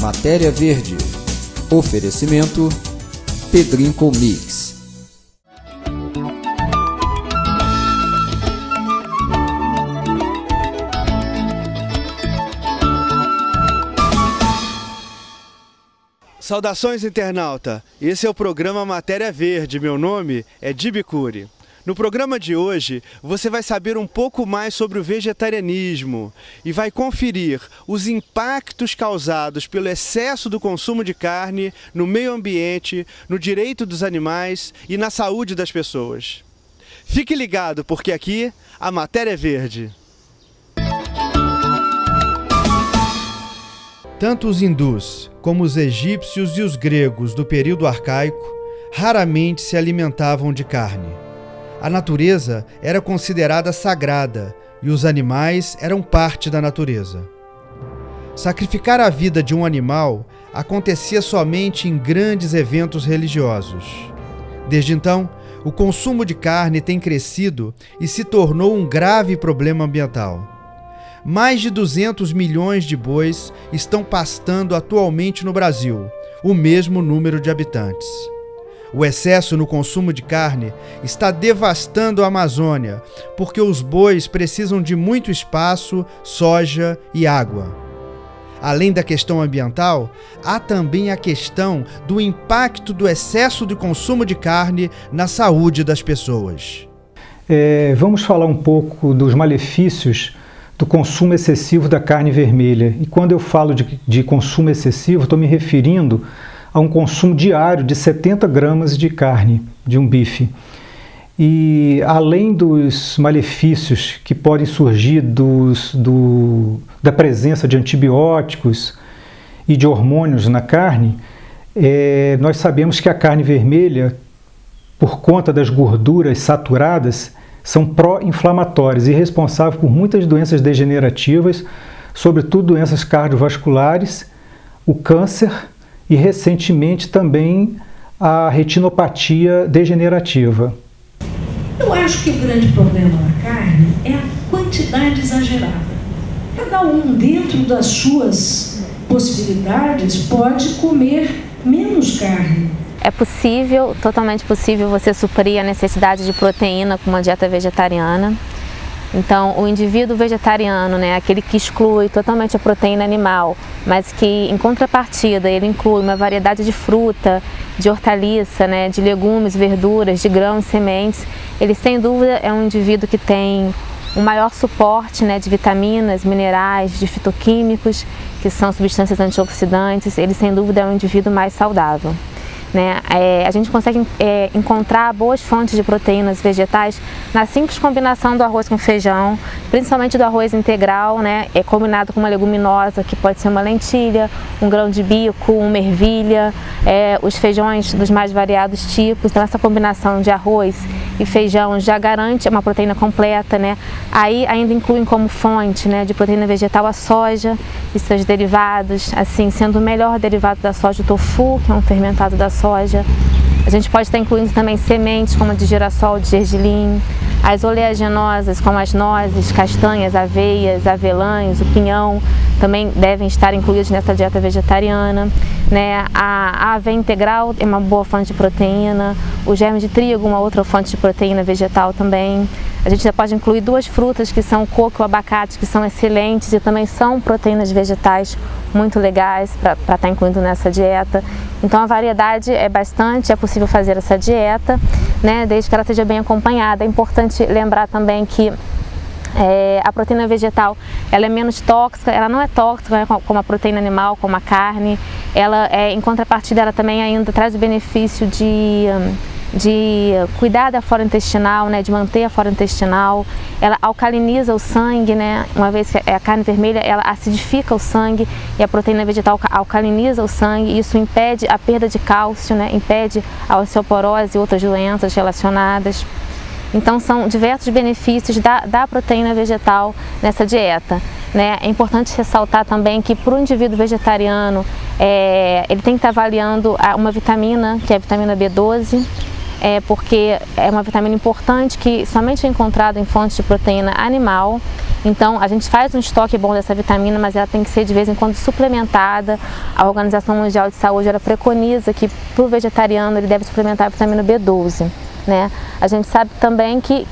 Matéria Verde. Oferecimento Pedrinco Mix. Saudações, internauta! Esse é o programa Matéria Verde. Meu nome é Dibicuri. No programa de hoje, você vai saber um pouco mais sobre o vegetarianismo e vai conferir os impactos causados pelo excesso do consumo de carne no meio ambiente, no direito dos animais e na saúde das pessoas. Fique ligado, porque aqui a Matéria é Verde. Tanto os hindus como os egípcios e os gregos do período arcaico raramente se alimentavam de carne. A natureza era considerada sagrada e os animais eram parte da natureza. Sacrificar a vida de um animal acontecia somente em grandes eventos religiosos. Desde então, o consumo de carne tem crescido e se tornou um grave problema ambiental. Mais de 200 milhões de bois estão pastando atualmente no Brasil, o mesmo número de habitantes. O excesso no consumo de carne está devastando a Amazônia, porque os bois precisam de muito espaço, soja e água. Além da questão ambiental, há também a questão do impacto do excesso de consumo de carne na saúde das pessoas. Vamos falar um pouco dos malefícios do consumo excessivo da carne vermelha. E quando eu falo de consumo excessivo, estou me referindo a um consumo diário de 70 gramas de carne, de um bife. E além dos malefícios que podem surgir da presença de antibióticos e de hormônios na carne, nós sabemos que a carne vermelha, por conta das gorduras saturadas, são pró-inflamatórias e responsáveis por muitas doenças degenerativas, sobretudo doenças cardiovasculares, o câncer e, recentemente, também a retinopatia degenerativa. Eu acho que o grande problema na carne é a quantidade exagerada. Cada um, dentro das suas possibilidades, pode comer menos carne. É possível, totalmente possível, você suprir a necessidade de proteína com uma dieta vegetariana. Então, o indivíduo vegetariano, aquele que exclui totalmente a proteína animal, mas que, em contrapartida, ele inclui uma variedade de fruta, de hortaliça, de legumes, verduras, de grãos, sementes, ele, sem dúvida, é um indivíduo que tem um maior suporte de vitaminas, minerais, de fitoquímicos, que são substâncias antioxidantes. Ele, sem dúvida, é um indivíduo mais saudável. A gente consegue encontrar boas fontes de proteínas vegetais na simples combinação do arroz com feijão, principalmente do arroz integral, combinado com uma leguminosa, que pode ser uma lentilha, um grão de bico, uma ervilha, os feijões dos mais variados tipos. Então, essa combinação de arroz e feijão já garante uma proteína completa. Aí ainda incluem como fonte de proteína vegetal a soja e seus derivados, assim, sendo o melhor derivado da soja o tofu, que é um fermentado da soja. A gente pode estar incluindo também sementes como a de girassol, de gergelim, as oleaginosas como as nozes, castanhas, aveias, avelãs, o pinhão, também devem estar incluídos nessa dieta vegetariana. A aveia integral é uma boa fonte de proteína, o germe de trigo, uma outra fonte de proteína vegetal também. A gente já pode incluir duas frutas, que são o coco e o abacate, que são excelentes e também são proteínas vegetais muito legais para estar incluindo nessa dieta. Então, a variedade é bastante, é possível fazer essa dieta, desde que ela seja bem acompanhada. É importante lembrar também que a proteína vegetal, ela é menos tóxica, ela não é tóxica como a proteína animal, como a carne. Ela, em contrapartida, ela também ainda traz o benefício de cuidar da flora intestinal, de manter a flora intestinal. Ela alcaliniza o sangue, uma vez que a carne vermelha, ela acidifica o sangue, e a proteína vegetal alcaliniza o sangue, e isso impede a perda de cálcio, impede a osteoporose e outras doenças relacionadas. Então, são diversos benefícios da proteína vegetal nessa dieta. É importante ressaltar também que, para o indivíduo vegetariano, ele tem que estar avaliando uma vitamina, que é a vitamina B12, porque é uma vitamina importante que somente é encontrada em fontes de proteína animal. Então, a gente faz um estoque bom dessa vitamina, mas ela tem que ser de vez em quando suplementada. A Organização Mundial de Saúde ela preconiza que para o vegetariano ele deve suplementar a vitamina B12. Né? A gente sabe também que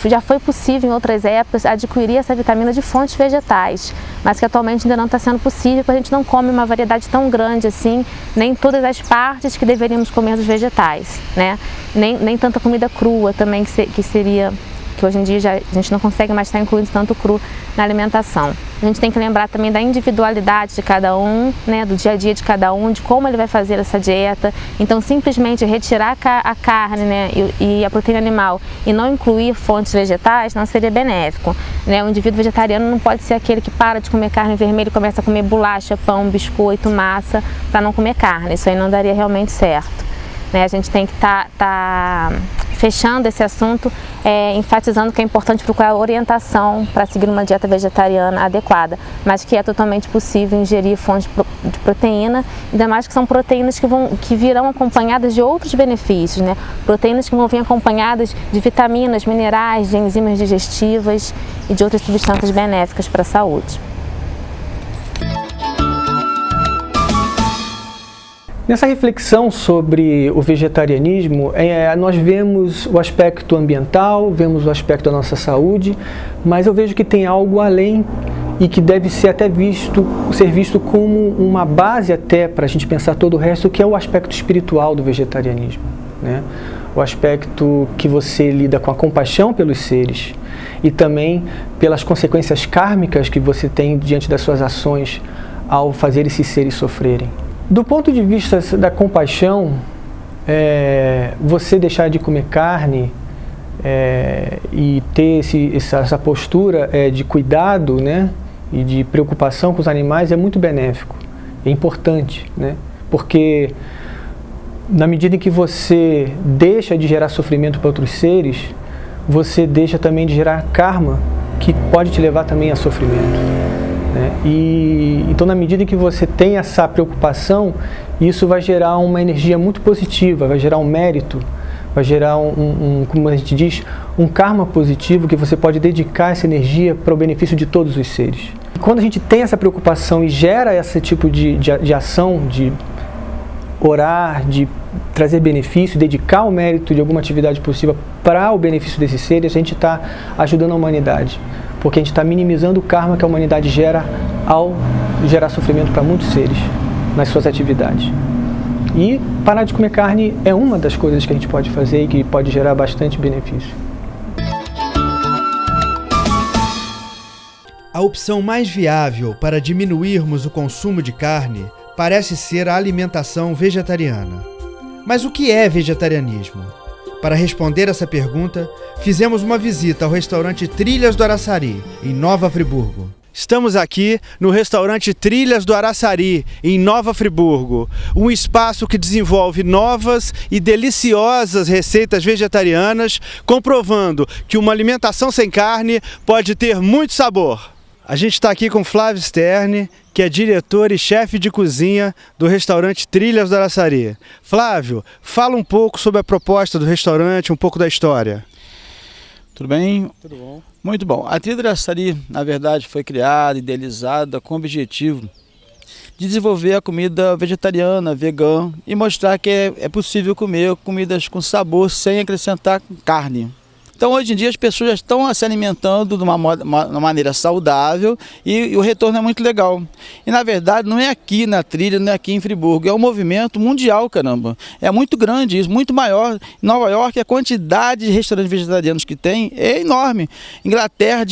já foi possível em outras épocas adquirir essa vitamina de fontes vegetais, mas que atualmente ainda não está sendo possível, porque a gente não come uma variedade tão grande assim, nem todas as partes que deveríamos comer dos vegetais, né? Nem tanta comida crua também, que hoje em dia a gente não consegue mais estar incluindo tanto cru na alimentação. A gente tem que lembrar também da individualidade de cada um, né, do dia a dia de cada um, de como ele vai fazer essa dieta. Então, simplesmente retirar a carne, né, e a proteína animal e não incluir fontes vegetais não seria benéfico. Né? O indivíduo vegetariano não pode ser aquele que para de comer carne vermelha e começa a comer bolacha, pão, biscoito, massa, para não comer carne. Isso aí não daria realmente certo. Né? A gente tem que estar fechando esse assunto, enfatizando que é importante procurar orientação para seguir uma dieta vegetariana adequada, mas que é totalmente possível ingerir fontes de proteína, ainda mais que são proteínas que virão acompanhadas de outros benefícios, né? Proteínas que vão vir acompanhadas de vitaminas, minerais, de enzimas digestivas e de outras substâncias benéficas para a saúde. Nessa reflexão sobre o vegetarianismo, nós vemos o aspecto ambiental, vemos o aspecto da nossa saúde, mas eu vejo que tem algo além e que deve ser até ser visto como uma base até para a gente pensar todo o resto, que é o aspecto espiritual do vegetarianismo, né? O aspecto que você lida com a compaixão pelos seres e também pelas consequências kármicas que você tem diante das suas ações ao fazer esses seres sofrerem. Do ponto de vista da compaixão, você deixar de comer carne e ter essa postura de cuidado, né, e de preocupação com os animais é muito benéfico, é importante, né, porque na medida em que você deixa de gerar sofrimento para outros seres, você deixa também de gerar karma, que pode te levar também a sofrimento. Então, na medida em que você tem essa preocupação, isso vai gerar uma energia muito positiva, vai gerar um mérito, vai gerar como a gente diz, um karma positivo que você pode dedicar essa energia para o benefício de todos os seres. E quando a gente tem essa preocupação e gera esse tipo de ação, de orar, de trazer benefício, dedicar o mérito de alguma atividade positiva para o benefício desses seres, a gente está ajudando a humanidade. Porque a gente está minimizando o karma que a humanidade gera ao gerar sofrimento para muitos seres nas suas atividades. E parar de comer carne é uma das coisas que a gente pode fazer e que pode gerar bastante benefício. A opção mais viável para diminuirmos o consumo de carne parece ser a alimentação vegetariana. Mas o que é vegetarianismo? Para responder essa pergunta, fizemos uma visita ao restaurante Trilhas do Araçari, em Nova Friburgo. Estamos aqui no restaurante Trilhas do Araçari, em Nova Friburgo, um espaço que desenvolve novas e deliciosas receitas vegetarianas, comprovando que uma alimentação sem carne pode ter muito sabor. A gente está aqui com Flávio Stern, que é diretor e chefe de cozinha do restaurante Trilhas do Araçari. Flávio, fala um pouco sobre a proposta do restaurante, um pouco da história. Tudo bem? Tudo bom. Muito bom. A Trilhas do Araçari, na verdade, foi criada, idealizada com o objetivo de desenvolver a comida vegetariana, vegana e mostrar que é possível comer comidas com sabor sem acrescentar carne. Então, hoje em dia, as pessoas já estão se alimentando de uma maneira saudável e o retorno é muito legal. E, na verdade, não é aqui na Trilha, não é aqui em Friburgo, é um movimento mundial, caramba. É muito grande isso, muito maior. Em Nova York, a quantidade de restaurantes vegetarianos que tem é enorme. Inglaterra,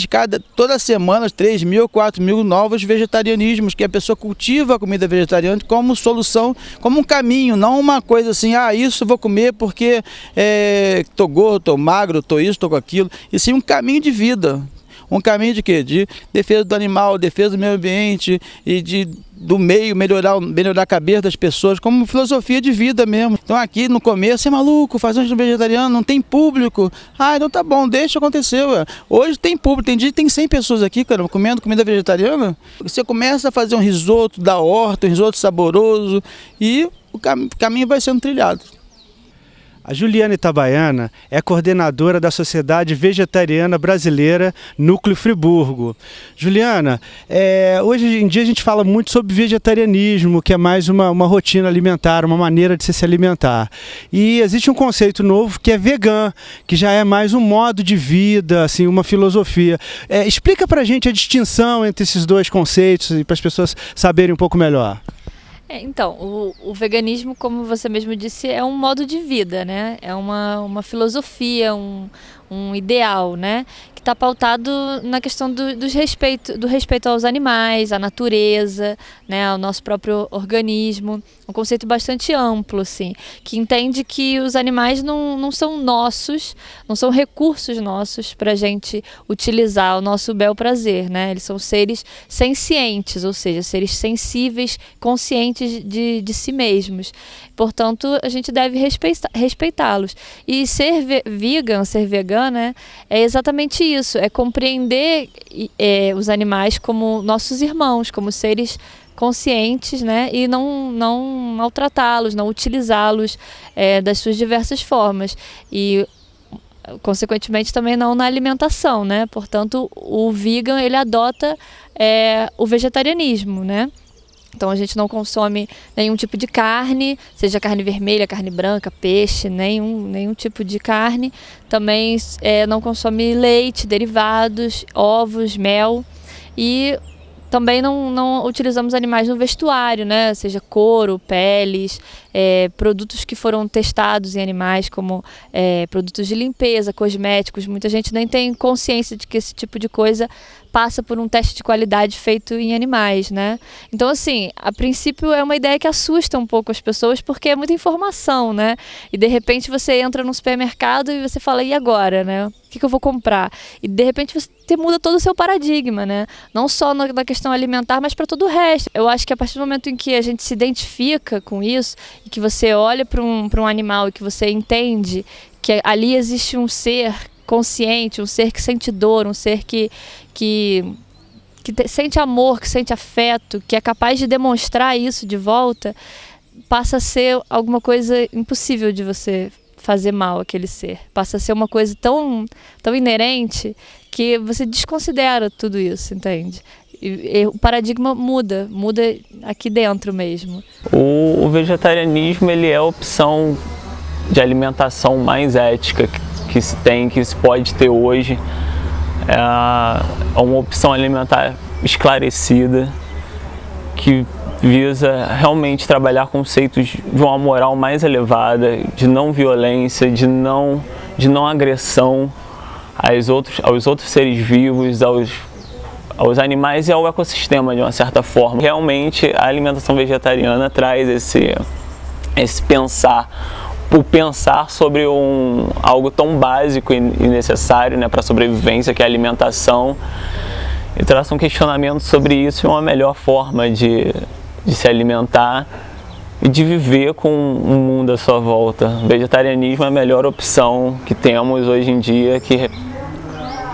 toda semana, 3.000, 4.000 novos vegetarianismos, que a pessoa cultiva a comida vegetariana como solução, como um caminho, não uma coisa assim, isso eu vou comer porque tô gordo, tô magro, tô isso, estou com aquilo, e sim um caminho de vida. Um caminho de quê? De defesa do animal, defesa do meio ambiente e do meio, melhorar a cabeça das pessoas, como filosofia de vida mesmo. Então aqui no começo, é maluco, fazer um vegetariano, não tem público. Então tá bom, deixa acontecer. Ué. Hoje tem público, tem dia que tem 100 pessoas aqui, cara, comendo comida vegetariana. Você começa a fazer um risoto da horta, um risoto saboroso, e o caminho vai sendo trilhado. A Juliana Itabaiana é coordenadora da Sociedade Vegetariana Brasileira Núcleo Friburgo. Juliana, hoje em dia a gente fala muito sobre vegetarianismo, que é mais uma rotina alimentar, uma maneira de se alimentar. E existe um conceito novo que é vegan, que já é mais um modo de vida, assim, uma filosofia. Explica pra gente a distinção entre esses dois conceitos e para as pessoas saberem um pouco melhor. Então, o veganismo, como você mesmo disse, é um modo de vida, né? É uma filosofia, um ideal, né? Que está pautado na questão do respeito aos animais, à natureza, né? Ao nosso próprio organismo. Um conceito bastante amplo, assim, que entende que os animais não são nossos, não são recursos nossos para a gente utilizar ao nosso bel prazer, né? Eles são seres sencientes, ou seja, seres sensíveis, conscientes de si mesmos. Portanto, a gente deve respeitá-los. E ser vegan, ser vegana, é exatamente isso, é compreender os animais como nossos irmãos, como seres conscientes, né, e não maltratá-los, não utilizá-los das suas diversas formas e consequentemente também não na alimentação, né? Portanto, o vegan ele adota o vegetarianismo, né? Então a gente não consome nenhum tipo de carne, seja carne vermelha, carne branca, peixe, nenhum tipo de carne. Também não consome leite, derivados, ovos, mel e também não utilizamos animais no vestuário, né? Seja couro, peles, produtos que foram testados em animais, como produtos de limpeza, cosméticos. Muita gente nem tem consciência de que esse tipo de coisa passa por um teste de qualidade feito em animais, né? Então, assim, a princípio é uma ideia que assusta um pouco as pessoas, porque é muita informação, né? E de repente você entra num supermercado e você fala, e agora, né? O que eu vou comprar? E de repente você muda todo o seu paradigma, né? Não só na questão alimentar, mas para todo o resto. Eu acho que a partir do momento em que a gente se identifica com isso, e que você olha para um animal e que você entende que ali existe um ser consciente, um ser que sente dor, um ser que sente amor, que sente afeto, que é capaz de demonstrar isso de volta, passa a ser alguma coisa impossível de você fazer mal àquele ser. Passa a ser uma coisa tão inerente que você desconsidera tudo isso, entende? E o paradigma muda aqui dentro mesmo. O vegetarianismo ele é a opção de alimentação mais ética que se tem, que se pode ter hoje. É uma opção alimentar esclarecida, que visa realmente trabalhar conceitos de uma moral mais elevada, de não violência, de não agressão aos outros seres vivos, aos animais e ao ecossistema de uma certa forma. Realmente a alimentação vegetariana traz esse pensar sobre algo tão básico e necessário, né, para a sobrevivência, que é a alimentação, e traz um questionamento sobre isso e uma melhor forma de se alimentar e de viver com o mundo à sua volta. O vegetarianismo é a melhor opção que temos hoje em dia, que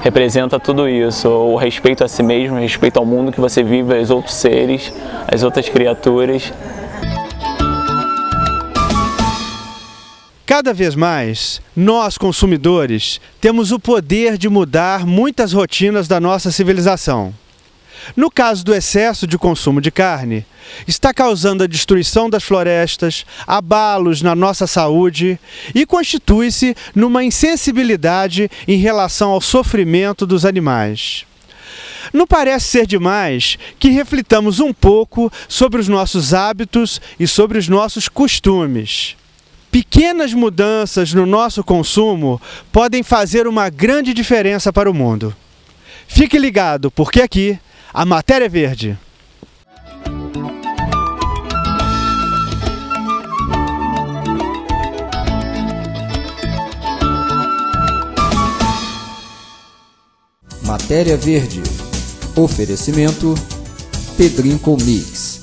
representa tudo isso, o respeito a si mesmo, o respeito ao mundo que você vive, aos outros seres, às outras criaturas. Cada vez mais, nós consumidores temos o poder de mudar muitas rotinas da nossa civilização. No caso do excesso de consumo de carne, está causando a destruição das florestas, abalos na nossa saúde e constitui-se numa insensibilidade em relação ao sofrimento dos animais. Não parece ser demais que reflitamos um pouco sobre os nossos hábitos e sobre os nossos costumes. Pequenas mudanças no nosso consumo podem fazer uma grande diferença para o mundo. Fique ligado, porque aqui a matéria é verde. Matéria verde. Oferecimento Pedrinco Mix.